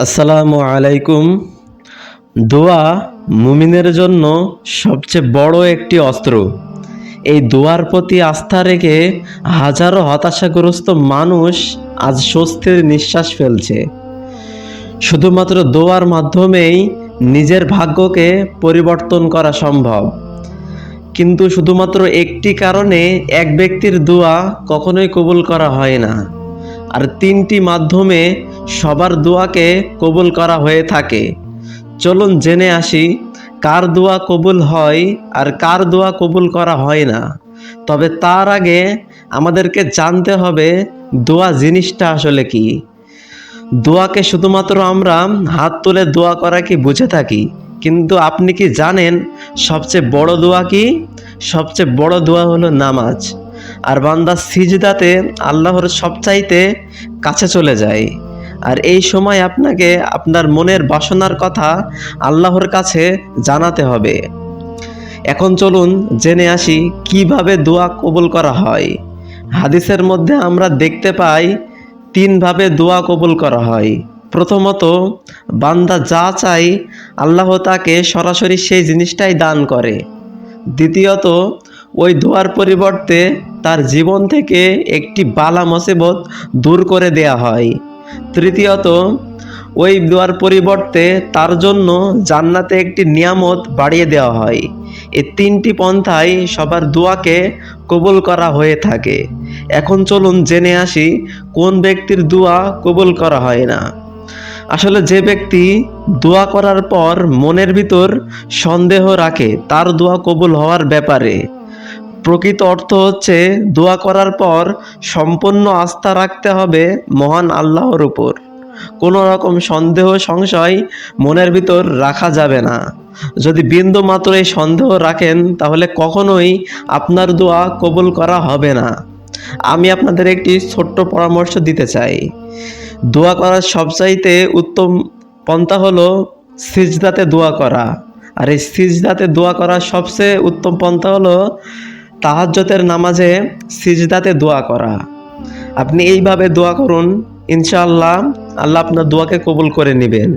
আসসালামু আলাইকুম। দোয়া মুমিনের জন্য সবচেয়ে বড় একটি অস্ত্র। এই দোয়ার প্রতি আস্থা রেখে হাজারো হতাশাগ্রস্ত মানুষ আজ স্বস্তির নিঃশ্বাস ফেলছে। শুধুমাত্র দোয়ার মাধ্যমেই নিজের ভাগ্যকে পরিবর্তন করা সম্ভব। কিন্তু শুধুমাত্র একটি কারণে এক ব্যক্তির দোয়া কখনোই কবুল করা হয় না, আর তিনটি মাধ্যমে সবার দোয়াকে কবুল করা হয়ে থাকে। চলুন জেনে আসি কার দোয়া কবুল হয় আর কার দোয়া কবুল করা হয় না। তবে তার আগে আমাদেরকে জানতে হবে দোয়া জিনিসটা আসলে কি। দোয়াকে শুধুমাত্র আমরা হাত তুলে দোয়া করা কি বুঝে থাকি, কিন্তু আপনি কি জানেন সবচেয়ে বড় দোয়া কি? সবচেয়ে বড় দোয়া হলো নামাজ। আর বান্দা সিজদাতে আল্লাহর সবচাইতে কাছে চলে যায়। আর এই সময় আপনাকে আপনার মনের বাসনার কথা আল্লাহর কাছে জানাতে হবে। এখন চলুন জেনে আসি কিভাবে দোয়া কবুল করা হয়। হাদিসের মধ্যে আমরা দেখতে পাই তিনভাবে দোয়া কবুল করা হয়। প্রথমত, বান্দা যা চায় আল্লাহ তাকে সরাসরি সেই জিনিসটাই দান করে। দ্বিতীয়ত, ওই দোয়ার পরিবর্তে তার জীবন থেকে একটি বালা মুসিবত দূর করে দেয়া হয়। তৃতীয়ত, ওই দোয়ার পরিবর্তে তার জন্য জান্নাতে একটি নিয়ামত বাড়িয়ে দেওয়া হয়। এই তিনটি পন্থায় সবার দোয়াকে কবুল করা হয়ে থাকে। এখন চলুন জেনে আসি কোন ব্যক্তির দোয়া কবুল করা হয় না। আসলে যে ব্যক্তি দোয়া করার পর মনের ভিতর সন্দেহ রাখে তার দোয়া কবুল হওয়ার ব্যাপারে, প্রকৃত অর্থ হচ্ছে দোয়া করার পর সম্পূর্ণ আস্থা রাখতে হবে মহান আল্লাহর উপর। কোনো রকম সন্দেহ সংশয় মনের ভিতর রাখা যাবে না। যদি বিন্দু মাত্র এই সন্দেহ রাখেন তাহলে কখনোই আপনার দোয়া কবুল করা হবে না। আমি আপনাদের একটি ছোট্ট পরামর্শ দিতে চাই। দোয়া করার সবচাইতে উত্তম পন্থা হলো সিজদাতে দোয়া করা। আর এই সিজদাতে দোয়া করার সবচেয়ে উত্তম পন্থা হলো তাহাজ্জুদের নামাজে সিজদাতে দোয়া করা। আপনি এইভাবে দোয়া করুন, ইনশাআল্লাহ আল্লাহ আপনার দোয়াকে কবুল করে নেবেন।